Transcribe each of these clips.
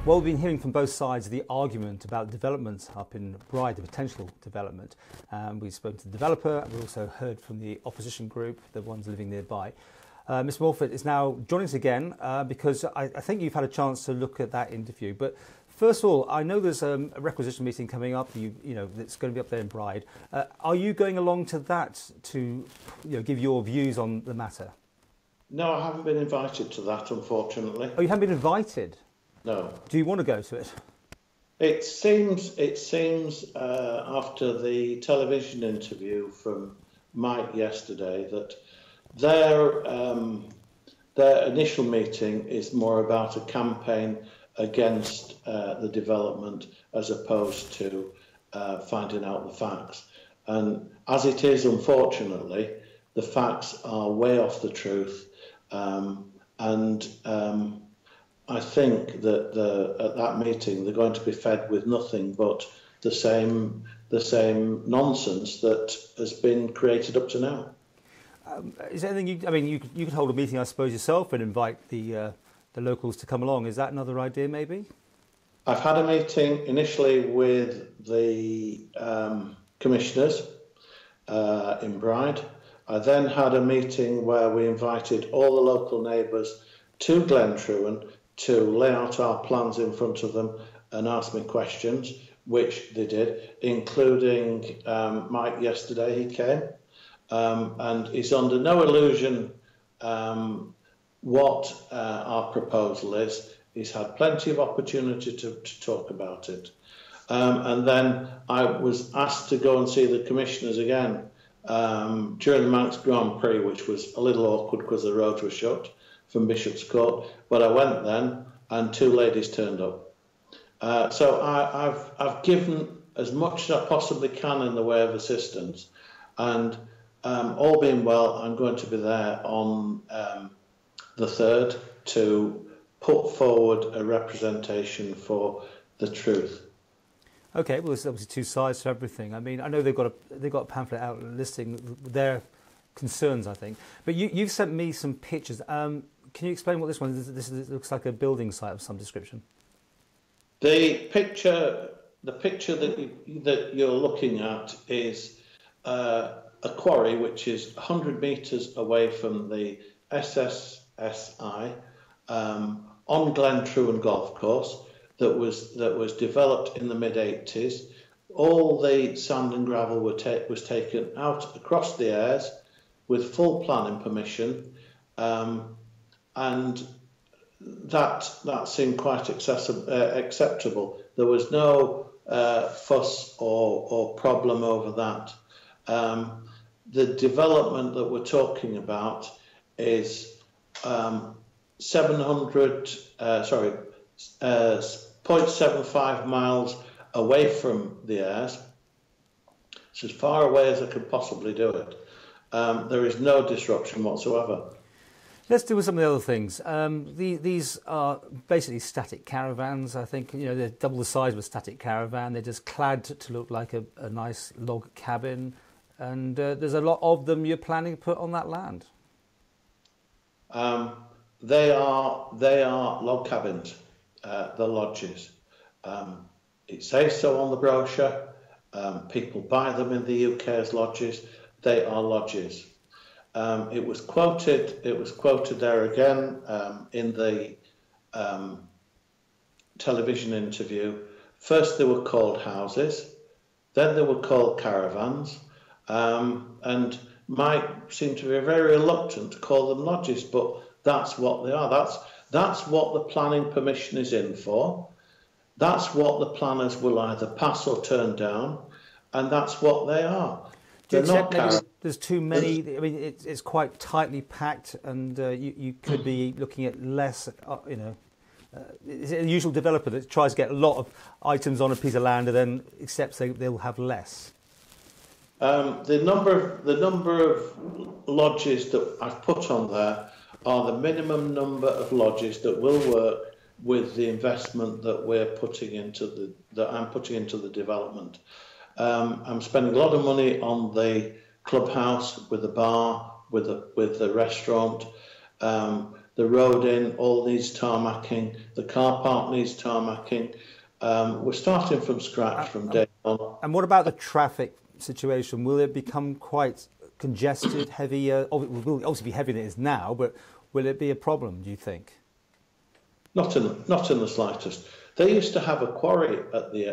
Well, we've been hearing from both sides the argument about developments up in Bride, the potential development. We've spoken to the developer, and we also heard from the opposition group, the ones living nearby. Ms Morphet is now joining us again because I think you've had a chance to look at that interview. But first of all, I know there's a requisition meeting coming up. You know that's going to be up there in Bride. Are you going along to that to give your views on the matter? No, I haven't been invited to that, unfortunately. Oh, you haven't been invited? No. Do you want to go to it? It seems after the television interview from Mike yesterday that their initial meeting is more about a campaign against the development as opposed to finding out the facts. And as it is, unfortunately, the facts are way off the truth. I think that at that meeting they're going to be fed with nothing but the same nonsense that has been created up to now. Is there anything you could hold a meeting, I suppose, yourself and invite the locals to come along. Is that another idea, maybe? I've had a meeting initially with the commissioners in Bride. I then had a meeting where we invited all the local neighbours to Glen Truan to lay out our plans in front of them and ask me questions, which they did, including Mike yesterday. He came and he's under no illusion what our proposal is. He's had plenty of opportunity to talk about it. And then I was asked to go and see the commissioners again during the Manx Grand Prix, which was a little awkward because the roads were shut from Bishop's Court, but I went then and two ladies turned up. So I've given as much as I possibly can in the way of assistance, and all being well, I'm going to be there on the 3rd to put forward a representation for the truth. Okay, well, there's obviously two sides to everything. I mean, I know they've got a pamphlet out listing their concerns, I think. But you've sent me some pictures. Can you explain what this one is? This looks like a building site of some description. The picture that you're looking at is a quarry which is 100 metres away from the SSSI on Glen Truan golf course that was developed in the mid-80s. All the sand and gravel was taken out across the Airs with full planning permission, and that seemed quite acceptable. There was no fuss or problem over that. The development that we're talking about is 0.75 miles away from the Airs. It's as far away as I could possibly do it. There is no disruption whatsoever. Let's deal with some of the other things. These are basically static caravans. I think they're double the size of a static caravan. They're just clad to look like a nice log cabin, and there's a lot of them you're planning to put on that land. They are log cabins. The lodges. It says so on the brochure. People buy them in the UK as lodges. They are lodges. It was quoted there again in the television interview. First they were called houses, then they were called caravans, and Mike seemed to be very reluctant to call them lodges, but that's what they are. That's what the planning permission is in for. That's what the planners will either pass or turn down, and that's what they are. Do you accept maybe there's too many? I mean, it's quite tightly packed, and you could be looking at less. Is it a usual developer that tries to get a lot of items on a piece of land and then accepts they'll have less? The number of lodges that I've put on there are the minimum number of lodges that will work with the investment that we're putting into I'm putting into the development. I'm spending a lot of money on the clubhouse with the bar, with the restaurant. the road in all needs tarmacking, the car park needs tarmacking. We're starting from scratch from day one. And what about the traffic situation? Will it become quite congested, heavy? It will obviously be heavier than it is now, but will it be a problem, do you think? Not in the slightest. They used to have a quarry at the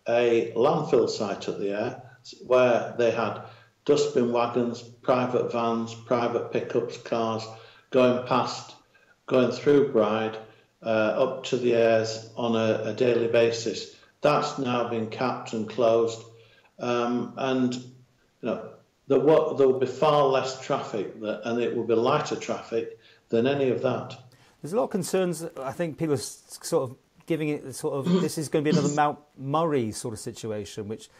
a landfill site at the Air, where they had dustbin wagons, private vans, private pickups, cars going through Bride up to the Airs on a daily basis. That's now been capped and closed, and there will be far less traffic, and it will be lighter traffic than any of that. There's a lot of concerns. I think people are sort of giving it this is going to be another Mount Murray sort of situation, which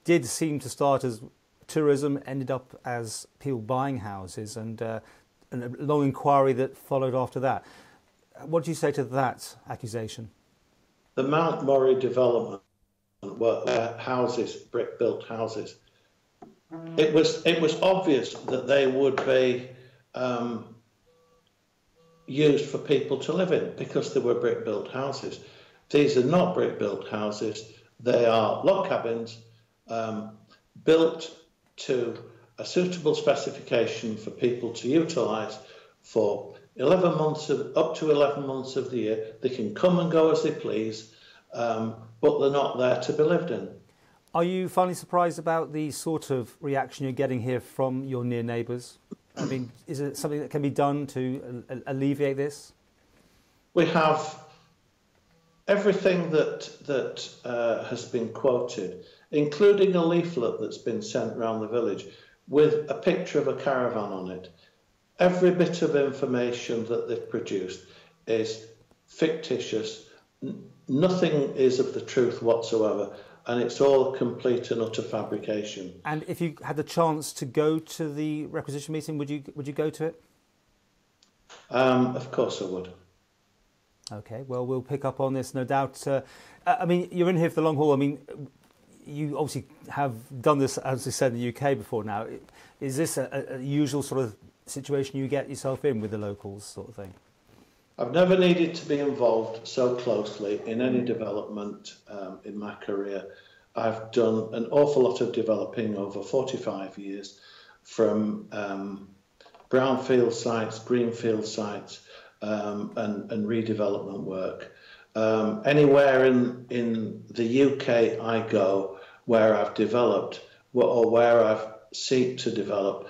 did seem to start as tourism, ended up as people buying houses, and a long inquiry that followed after that. What do you say to that accusation? The Mount Murray development were houses, brick-built houses. It was obvious that they would be used for people to live in because they were brick-built houses. These are not brick-built houses. They are log cabins built to a suitable specification for people to utilise for 11 months up to 11 months of the year. They can come and go as they please, but they're not there to be lived in. Are you finally surprised about the sort of reaction you're getting here from your near neighbours? I mean, is it something that can be done to alleviate this? We have everything that has been quoted, including a leaflet that's been sent around the village with a picture of a caravan on it. Every bit of information that they've produced is fictitious. Nothing is of the truth whatsoever, and it's all complete and utter fabrication. And if you had the chance to go to the requisition meeting, would you go to it? Of course I would. Okay, well, we'll pick up on this, no doubt. I mean, you're in here for the long haul. I mean, you obviously have done this, as you said, in the UK before now. Is this a usual sort of situation you get yourself in with the locals sort of thing? I've never needed to be involved so closely in any development in my career. I've done an awful lot of developing over 45 years, from brownfield sites, greenfield sites, and redevelopment work. Anywhere in the UK I go where I've developed or where I've sought to develop,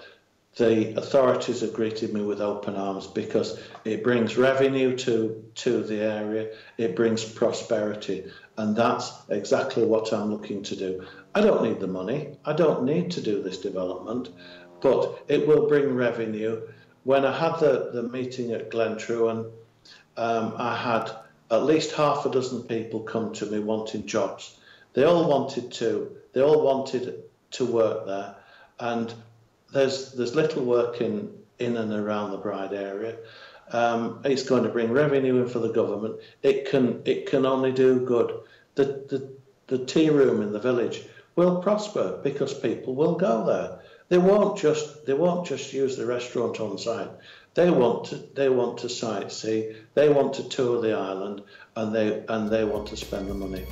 the authorities have greeted me with open arms because it brings revenue to the area, it brings prosperity, and that's exactly what I'm looking to do. I don't need the money, I don't need to do this development, but it will bring revenue. When I had the meeting at Glen Truan, I had at least half a dozen people come to me wanting jobs. They all wanted to work there, and there's little work in and around the Bride area. It's going to bring revenue in for the government. It can only do good. The tea room in the village will prosper because people will go there. They won't just use the restaurant on site. They want to sightsee. They want to tour the island, and they want to spend the money.